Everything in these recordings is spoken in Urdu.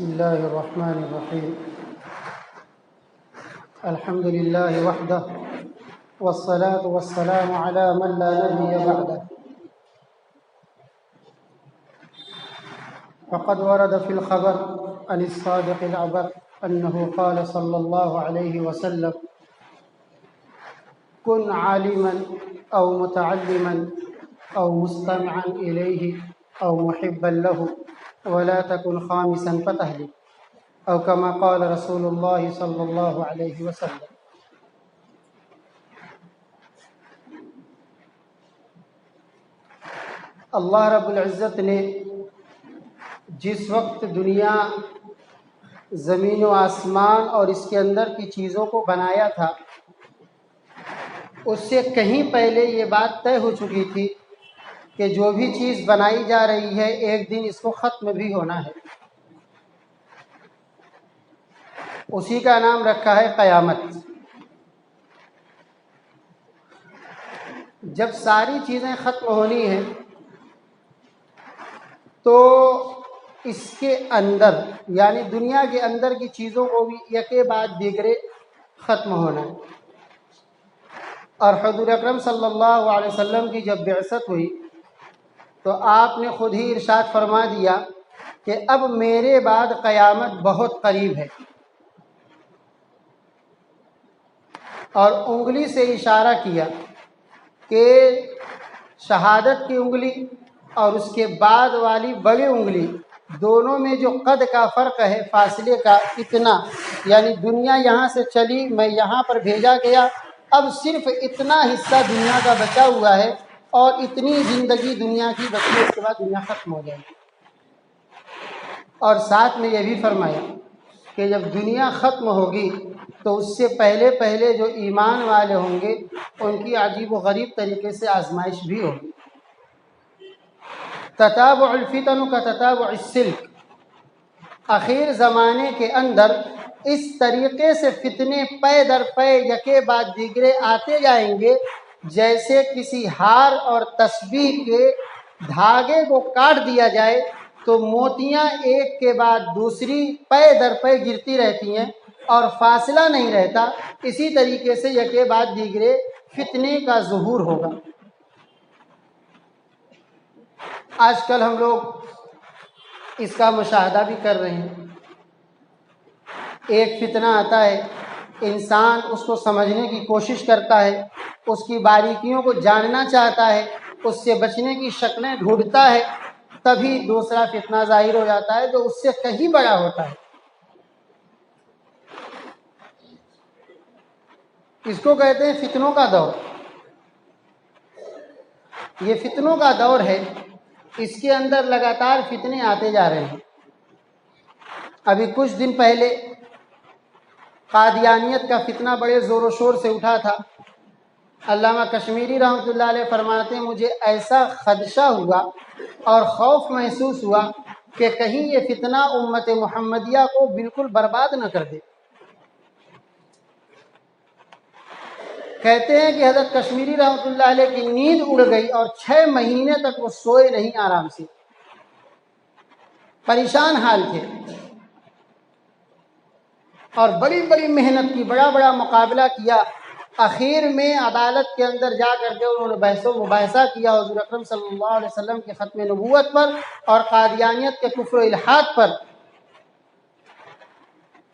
بسم الله الرحمن الرحيم. الحمد لله وحده والصلاة والسلام على من لا نبي بعده. فقد ورد في الخبر عن الصادق الأبر أنه قال صلى الله عليه وسلم: كن عالما أو متعلما أو مستمعا إليه أو محبا له ولا تكن خامسا فتهلك، أو كما قال رسول الله صلی اللہ علیہ وسلم. اللہ رب العزت نے جس وقت دنیا، زمین و آسمان اور اس کے اندر کی چیزوں کو بنایا تھا، اس سے کہیں پہلے یہ بات طے ہو چکی تھی کہ جو بھی چیز بنائی جا رہی ہے ایک دن اس کو ختم بھی ہونا ہے. اسی کا نام رکھا ہے قیامت. جب ساری چیزیں ختم ہونی ہیں تو اس کے اندر یعنی دنیا کے اندر کی چیزوں کو بھی یکے بعد دیگرے ختم ہونا ہے. اور حضور اکرم صلی اللہ علیہ وسلم کی جب بعثت ہوئی تو آپ نے خود ہی ارشاد فرما دیا کہ اب میرے بعد قیامت بہت قریب ہے، اور انگلی سے اشارہ کیا کہ شہادت کی انگلی اور اس کے بعد والی بڑی انگلی دونوں میں جو قد کا فرق ہے، فاصلے کا اتنا، یعنی دنیا یہاں سے چلی، میں یہاں پر بھیجا گیا، اب صرف اتنا حصہ دنیا کا بچا ہوا ہے اور اتنی زندگی دنیا کی بچی، اس کے بعد دنیا ختم ہو جائے گی. اور ساتھ میں یہ بھی فرمایا کہ جب دنیا ختم ہوگی تو اس سے پہلے پہلے جو ایمان والے ہوں گے ان کی عجیب و غریب طریقے سے آزمائش بھی ہوگی. تتابع الفتن کا تتابع السلک، اخیر زمانے کے اندر اس طریقے سے فتنے پے در پے یکے بعد دیگرے آتے جائیں گے جیسے کسی ہار اور تسبیح کے دھاگے کو کاٹ دیا جائے تو موتیاں ایک کے بعد دوسری پے در پے گرتی رہتی ہیں اور فاصلہ نہیں رہتا. اسی طریقے سے یکے بعد دیگرے فتنے کا ظہور ہوگا. آج کل ہم لوگ اس کا مشاہدہ بھی کر رہے ہیں. ایک فتنہ آتا ہے، انسان اس کو سمجھنے کی کوشش کرتا ہے، اس کی باریکیوں کو جاننا چاہتا ہے، اس سے بچنے کی شکلیں ڈھونڈتا ہے، تبھی دوسرا فتنہ ظاہر ہو جاتا ہے جو اس سے کہیں بڑا ہوتا ہے. اس کو کہتے ہیں فتنوں کا دور. یہ فتنوں کا دور ہے، اس کے اندر لگاتار فتنے آتے جا رہے ہیں. ابھی کچھ دن پہلے قادیانیت کا فتنہ بڑے زور و شور سے اٹھا تھا. علامہ کشمیری رحمۃ اللہ علیہ فرماتے ہیں مجھے ایسا خدشہ ہوا اور خوف محسوس ہوا کہ کہیں یہ فتنہ امت محمدیہ کو بالکل برباد نہ کر دے. کہتے ہیں کہ حضرت کشمیری رحمۃ اللہ علیہ کی نیند اڑ گئی اور 6 مہینے تک وہ سوئے نہیں آرام سے، پریشان حال تھے، اور بڑی بڑی محنت کی، بڑا بڑا مقابلہ کیا. اخیر میں عدالت کے اندر جا کر کے انہوں نے بحث و مباحثہ کیا حضور اکرم صلی اللہ علیہ وسلم کے ختم نبوت پر اور قادیانیت کے کفر و الحاد پر.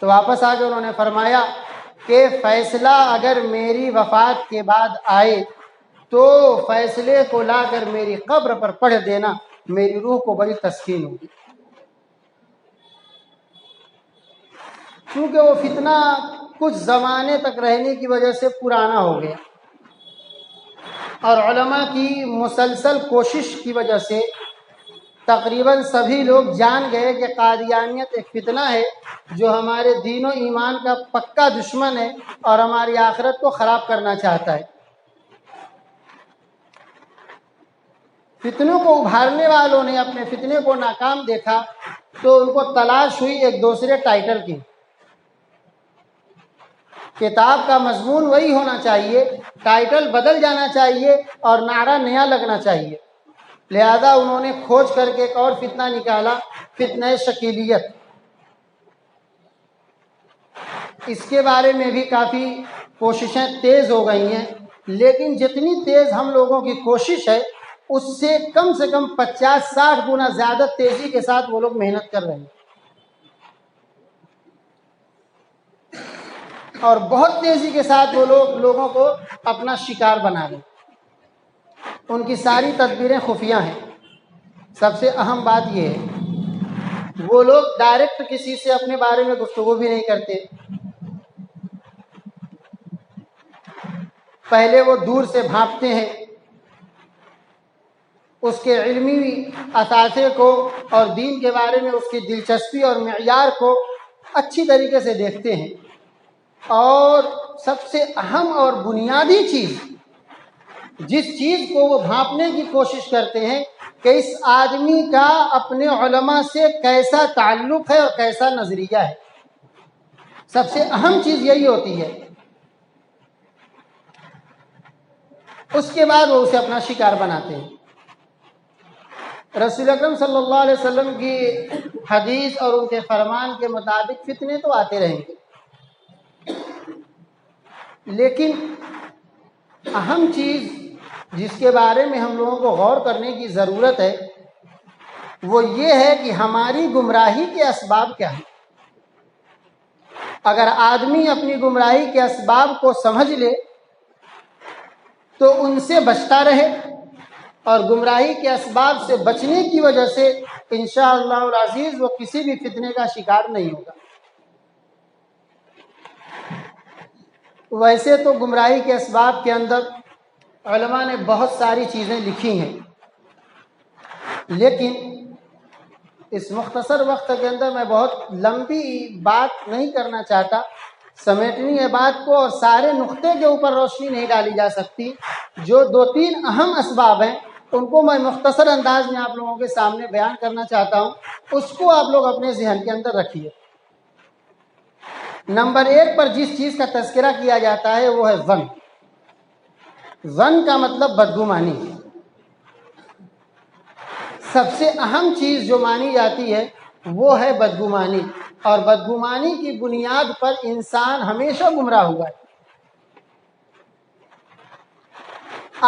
تو واپس آ کے انہوں نے فرمایا کہ فیصلہ اگر میری وفات کے بعد آئے تو فیصلے کو لا کر میری قبر پر پڑھ دینا، میری روح کو بڑی تسکین ہوگی. کیونکہ وہ فتنہ کچھ زمانے تک رہنے کی وجہ سے پرانا ہو گیا، اور علماء کی مسلسل کوشش کی وجہ سے تقریباً سبھی لوگ جان گئے کہ قادیانیت ایک فتنہ ہے جو ہمارے دین و ایمان کا پکا دشمن ہے اور ہماری آخرت کو خراب کرنا چاہتا ہے. فتنوں کو ابھارنے والوں نے اپنے فتنے کو ناکام دیکھا تو ان کو تلاش ہوئی ایک دوسرے ٹائٹل کی. کتاب کا مضمون وہی ہونا چاہیے، ٹائٹل بدل جانا چاہیے اور نعرہ نیا لگنا چاہیے. لہذا انہوں نے کھوج کر کے ایک اور فتنہ نکالا، فتنہ شکیلیت. اس کے بارے میں بھی کافی کوششیں تیز ہو گئی ہیں، لیکن جتنی تیز ہم لوگوں کی کوشش ہے اس سے کم 50-60 گنا زیادہ تیزی کے ساتھ وہ لوگ محنت کر رہے ہیں، اور بہت تیزی کے ساتھ وہ لوگوں کو اپنا شکار بنا رہے ہیں۔ ان کی ساری تدبیریں خفیہ ہیں۔ سب سے اہم بات یہ ہے، وہ لوگ ڈائریکٹ کسی سے اپنے بارے میں گفتگو بھی نہیں کرتے، پہلے وہ دور سے بھانپتے ہیں، اس کے علمی اثاثے کو اور دین کے بارے میں اس کی دلچسپی اور معیار کو اچھی طریقے سے دیکھتے ہیں، اور سب سے اہم اور بنیادی چیز، جس چیز کو وہ بھانپنے کی کوشش کرتے ہیں کہ اس آدمی کا اپنے علماء سے کیسا تعلق ہے اور کیسا نظریہ ہے، سب سے اہم چیز یہی ہوتی ہے۔ اس کے بعد وہ اسے اپنا شکار بناتے ہیں۔ رسول اکرم صلی اللہ علیہ وسلم کی حدیث اور ان کے فرمان کے مطابق فتنے تو آتے رہیں گے، لیکن اہم چیز جس کے بارے میں ہم لوگوں کو غور کرنے کی ضرورت ہے وہ یہ ہے کہ ہماری گمراہی کے اسباب کیا ہیں۔ اگر آدمی اپنی گمراہی کے اسباب کو سمجھ لے تو ان سے بچتا رہے، اور گمراہی کے اسباب سے بچنے کی وجہ سے انشاءاللہ العزیز وہ کسی بھی فتنے کا شکار نہیں ہوگا۔ ویسے تو گمراہی کے اسباب کے اندر علماء نے بہت ساری چیزیں لکھی ہیں، لیکن اس مختصر وقت کے اندر میں بہت لمبی بات نہیں کرنا چاہتا، سمیٹنی ہے بات کو، اور سارے نقطے کے اوپر روشنی نہیں ڈالی جا سکتی۔ جو 2-3 اہم اسباب ہیں ان کو میں مختصر انداز میں آپ لوگوں کے سامنے بیان کرنا چاہتا ہوں، اس کو آپ لوگ اپنے ذہن کے اندر رکھیے۔ نمبر 1 پر جس چیز کا تذکرہ کیا جاتا ہے وہ ہے ظن۔ ظن کا مطلب بدگمانی۔ سب سے اہم چیز جو مانی جاتی ہے وہ ہے بدگمانی، اور بدگمانی کی بنیاد پر انسان ہمیشہ گمراہ ہوا ہے۔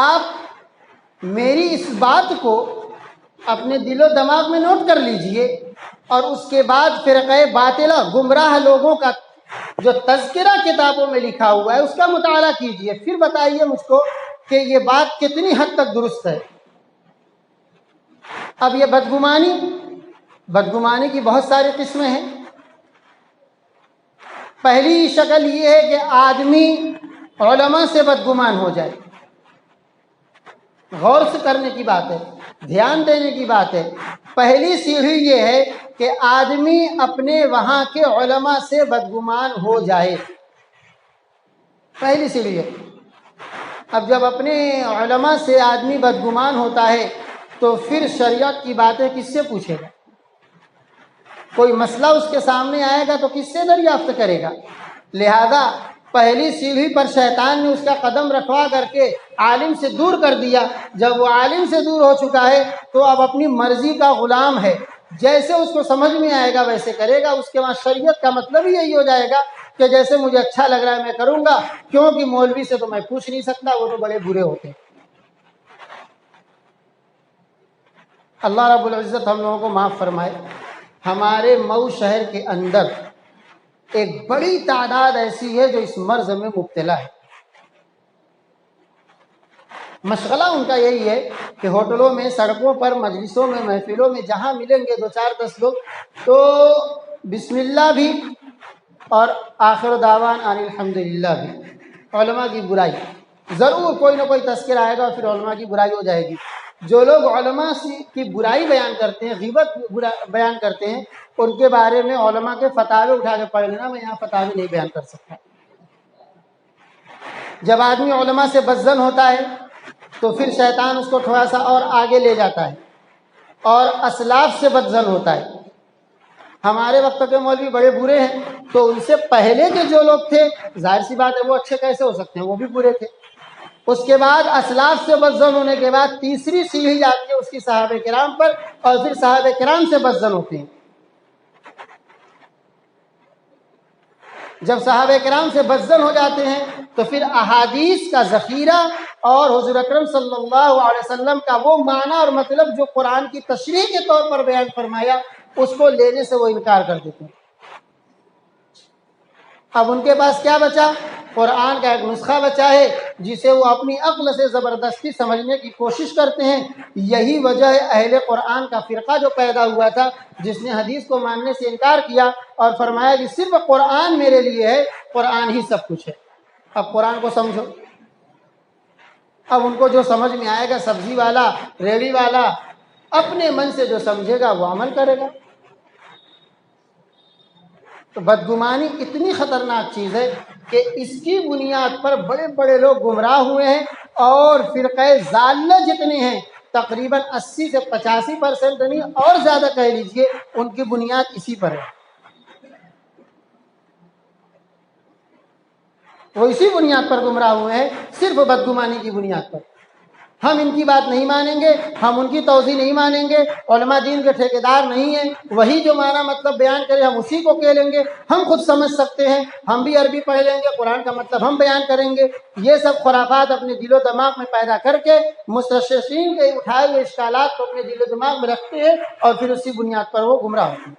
آپ میری اس بات کو اپنے دل و دماغ میں نوٹ کر لیجئے، اور اس کے بعد فرقہ باطلہ گمراہ لوگوں کا جو تذکرہ کتابوں میں لکھا ہوا ہے اس کا مطالعہ کیجئے، پھر بتائیے مجھ کو کہ یہ بات کتنی حد تک درست ہے۔ اب یہ بدگمانی کی بہت ساری قسمیں ہیں۔ پہلی شکل یہ ہے کہ آدمی علماء سے بدگمان ہو جائے۔ غور سے کرنے کی بات ہے، دھیان دینے کی بات ہے۔ پہلی سیڑھی یہ ہے کہ آدمی اپنے وہاں کے علماء سے بدگمان ہو جائے، پہلی سیڑھی ہے۔ اب جب اپنے علماء سے آدمی بدگمان ہوتا ہے تو پھر شریعت کی باتیں کس سے پوچھے گا؟ کوئی مسئلہ اس کے سامنے آئے گا تو کس سے دریافت کرے گا؟ لہذا پہلی سیڑھی پر شیطان نے اس کا قدم رکھوا کر کے عالم سے دور کر دیا۔ جب وہ عالم سے دور ہو چکا ہے تو اب اپنی مرضی کا غلام ہے، جیسے اس کو سمجھ میں آئے گا ویسے کرے گا۔ اس کے بعد شریعت کا مطلب ہی یہی ہو جائے گا کہ جیسے مجھے اچھا لگ رہا ہے میں کروں گا، کیونکہ مولوی سے تو میں پوچھ نہیں سکتا، وہ تو بڑے برے ہوتے ہیں۔ اللہ رب العزت ہم لوگوں کو معاف فرمائے۔ ہمارے مئو شہر کے اندر ایک بڑی تعداد ایسی ہے جو اس مرض میں مبتلا ہے۔ مشغلہ ان کا یہی ہے کہ ہوٹلوں میں، سڑکوں پر، مجلسوں میں، محفلوں میں جہاں ملیں گے 2-4-10 لوگ تو بسم اللہ بھی اور آخر دعوان ان الحمدللہ بھی، علماء کی برائی، ضرور کوئی نہ کوئی تذکرہ آئے گا اور پھر علماء کی برائی ہو جائے گی۔ جو لوگ علماء کی برائی بیان کرتے ہیں، غیبت بیان کرتے ہیں، ان کے بارے میں علماء کے فتاوے اٹھا کے پڑھ لینا، میں یہاں فتاوے نہیں بیان کر سکتا۔ جب آدمی علماء سے بدظن ہوتا ہے تو پھر شیطان اس کو تھوڑا سا اور آگے لے جاتا ہے، اور اسلاف سے بدظن ہوتا ہے۔ ہمارے وقت کے مولوی بڑے برے ہیں تو ان سے پہلے کے جو لوگ تھے ظاہر سی بات ہے وہ اچھے کیسے ہو سکتے ہیں، وہ بھی برے تھے۔ اس کے بعد اسلاف سے بدظن ہونے کے بعد تیسری سیڑھی جاتی ہے اس کی صحابہ کرام پر، اور پھر صحابہ کرام سے بدظن ہوتے ہیں۔ جب صحابہ کرام سے بدزن ہو جاتے ہیں تو پھر احادیث کا ذخیرہ اور حضور اکرم صلی اللہ علیہ وسلم کا وہ معنی اور مطلب جو قرآن کی تشریح کے طور پر بیان فرمایا اس کو لینے سے وہ انکار کر دیتے ہیں۔ اب ان کے پاس کیا بچا؟ قرآن کا ایک نسخہ بچا ہے جسے وہ اپنی عقل سے زبردستی سمجھنے کی کوشش کرتے ہیں۔ یہی وجہ ہے اہل قرآن کا فرقہ جو پیدا ہوا تھا، جس نے حدیث کو ماننے سے انکار کیا اور فرمایا کہ صرف قرآن میرے لیے ہے، قرآن ہی سب کچھ ہے۔ اب قرآن کو سمجھو۔ اب ان کو جو سمجھ میں آئے گا، سبزی والا، ریڑھی والا اپنے من سے جو سمجھے گا وہ عمل کرے گا۔ تو بدگمانی اتنی خطرناک چیز ہے کہ اس کی بنیاد پر بڑے بڑے لوگ گمراہ ہوئے ہیں، اور فرقہ ضالہ جتنے ہیں تقریباً 80 سے 85% نہیں اور زیادہ کہہ لیجئے، ان کی بنیاد اسی پر ہے۔ وہ اسی بنیاد پر گمراہ ہوئے ہیں، صرف بدگمانی کی بنیاد پر۔ ہم ان کی بات نہیں مانیں گے، ہم ان کی توضیح نہیں مانیں گے، علماء دین کے ٹھیکیدار نہیں ہیں، وہی جو معنی مطلب بیان کرے ہم اسی کو کہہ لیں گے، ہم خود سمجھ سکتے ہیں، ہم بھی عربی پڑھ لیں گے، قرآن کا مطلب ہم بیان کریں گے۔ یہ سب خرافات اپنے دل و دماغ میں پیدا کر کے مستشرقین کے اٹھائے ہوئے اشکالات کو اپنے دل و دماغ میں رکھتے ہیں، اور پھر اسی بنیاد پر وہ گمراہ ہوتے ہیں۔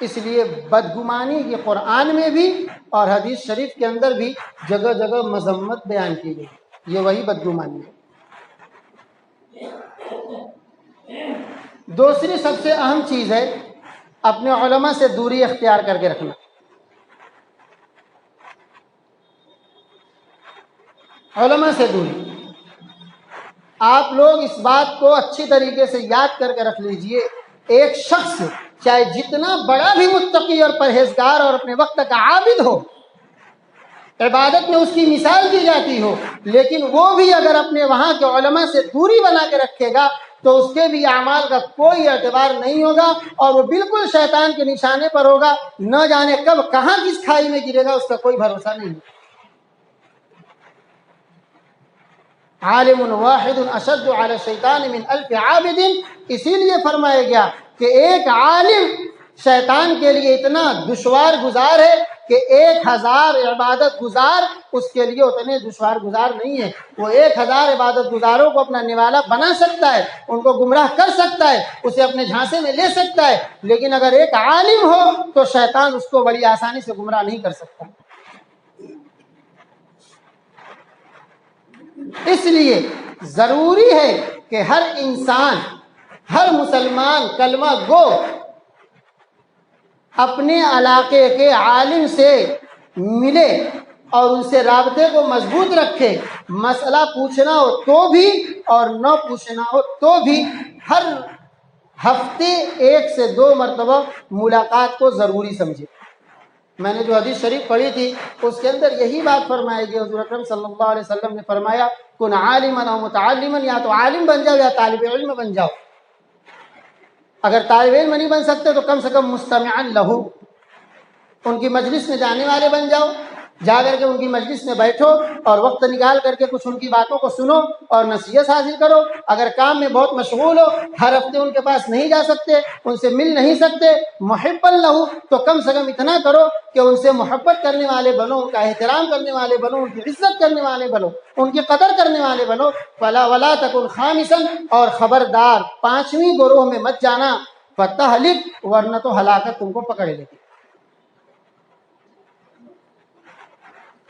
اس لیے بدگمانی کی قرآن میں بھی اور حدیث شریف کے اندر بھی جگہ جگہ مذمت بیان کی گئی۔ یہ وہی بدگمانی ہے۔ دوسری سب سے اہم چیز ہے اپنے علماء سے دوری اختیار کر کے رکھنا۔ علماء سے دوری، آپ لوگ اس بات کو اچھی طریقے سے یاد کر کے رکھ لیجئے، ایک شخص چاہے جتنا بڑا بھی متقی اور پرہیزگار اور اپنے وقت کا عابد ہو، عبادت میں اس کی مثال دی جاتی ہو، لیکن وہ بھی اگر اپنے وہاں کے علماء سے دوری بنا کے رکھے گا تو اس کے بھی اعمال کا کوئی اعتبار نہیں ہوگا، اور وہ بالکل شیطان کے نشانے پر ہوگا، نہ جانے کب کہاں کس کھائی میں گرے گا اس کا کوئی بھروسہ نہیں۔ عالم واحد اشد علی الشیطان من الف عابد، اسی لیے فرمایا گیا کہ ایک عالم شیطان کے لیے اتنا دشوار گزار ہے کہ 1000 عبادت گزار اس کے لیے اتنے دشوار گزار نہیں ہے۔ وہ 1000 عبادت گزاروں کو اپنا نوالا بنا سکتا ہے، ان کو گمراہ کر سکتا ہے، اسے اپنے جھانسے میں لے سکتا ہے، لیکن اگر ایک عالم ہو تو شیطان اس کو بڑی آسانی سے گمراہ نہیں کر سکتا۔ اس لیے ضروری ہے کہ ہر انسان، ہر مسلمان کلمہ گو اپنے علاقے کے عالم سے ملے اور ان سے رابطے کو مضبوط رکھے۔ مسئلہ پوچھنا ہو تو بھی اور نہ پوچھنا ہو تو بھی ہر ہفتے 1 سے 2 مرتبہ ملاقات کو ضروری سمجھے۔ میں نے جو حدیث شریف پڑھی تھی اس کے اندر یہی بات فرمائی گئی۔ حضور اکرم صلی اللہ علیہ وسلم نے فرمایا کن عالما او متعلما، یا تو عالم بن جاؤ یا طالب علم بن جاؤ۔ اگر طالب علم نہیں بن سکتے تو کم سے کم مستمعا لہو، ان کی مجلس میں جانے والے بن جاؤ، جا کر کے ان کی مجلس میں بیٹھو اور وقت نکال کر کے کچھ ان کی باتوں کو سنو اور نصیحت حاصل کرو۔ اگر کام میں بہت مشغول ہو، ہر ہفتے ان کے پاس نہیں جا سکتے، ان سے مل نہیں سکتے، محبا لہو، تو کم سے کم اتنا کرو کہ ان سے محبت کرنے والے بنو، ان کا احترام کرنے والے بنو، ان کی عزت کرنے والے بنو، ان کی قدر کرنے والے بنو۔ ولا تکن خامسا، اور خبردار 5ویں گروہ میں مت جانا، فتہلک، ورنہ تو ہلاکت تم کو پکڑ لے گی۔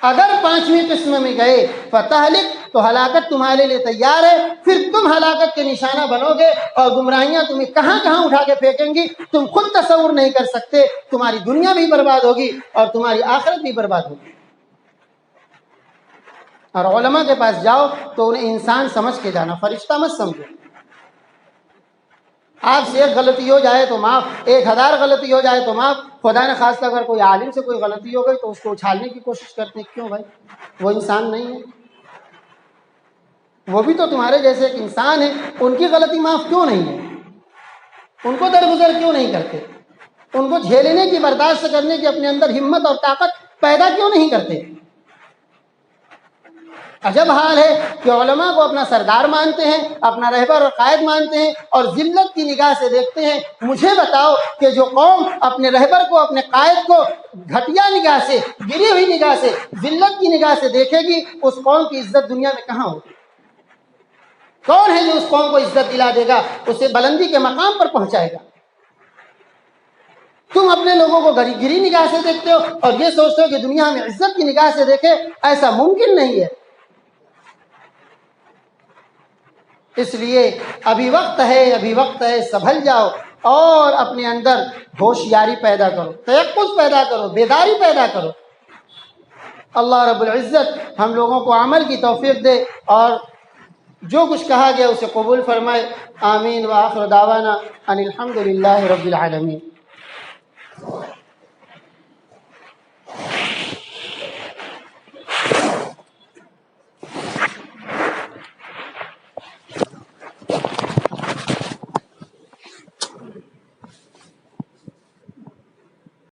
اگر 5ویں قسم میں گئے فتہلک، تو ہلاکت تمہارے لیے تیار ہے، پھر تم ہلاکت کے نشانہ بنو گے اور گمراہیاں تمہیں کہاں کہاں اٹھا کے پھینکیں گی، تم خود تصور نہیں کر سکتے۔ تمہاری دنیا بھی برباد ہوگی اور تمہاری آخرت بھی برباد ہوگی۔ اور علماء کے پاس جاؤ تو انہیں انسان سمجھ کے جانا، فرشتہ مت سمجھو۔ آپ سے 1 غلطی ہو جائے تو معاف، 1000 غلطی ہو جائے تو معاف۔ خدا نے خاص اگر کوئی عالم سے کوئی غلطی ہو گئی تو اس کو اچھالنے کی کوشش کرتے ہیں، کیوں بھائی؟ وہ انسان نہیں ہے؟ وہ بھی تو تمہارے جیسے ایک انسان ہے، ان کی غلطی معاف کیوں نہیں ہے؟ ان کو درگزر کیوں نہیں کرتے؟ ان کو جھیلنے کی، برداشت کرنے کی اپنے اندر ہمت اور طاقت پیدا کیوں نہیں کرتے؟ عجب حال ہے کہ علماء کو اپنا سردار مانتے ہیں، اپنا رہبر اور قائد مانتے ہیں، اور ذلت کی نگاہ سے دیکھتے ہیں۔ مجھے بتاؤ کہ جو قوم اپنے رہبر کو، اپنے قائد کو گھٹیا نگاہ سے، گری ہوئی نگاہ سے، ذلت کی نگاہ سے دیکھے گی، اس قوم کی عزت دنیا میں کہاں ہوگی؟ کون ہے جو اس قوم کو عزت دلا دے گا، اسے بلندی کے مقام پر پہنچائے گا؟ تم اپنے لوگوں کو گری نگاہ سے دیکھتے ہو اور یہ سوچتے ہو کہ دنیا میں عزت کی نگاہ سے دیکھے، ایسا ممکن نہیں ہے۔ اس لیے ابھی وقت ہے، سنبھل جاؤ اور اپنے اندر ہوشیاری پیدا کرو، تیقظ پیدا کرو، بیداری پیدا کرو۔ اللہ رب العزت ہم لوگوں کو عمل کی توفیق دے اور جو کچھ کہا گیا اسے قبول فرمائے۔ آمین وآخر دعوانا ان الحمد للہ رب العالمین۔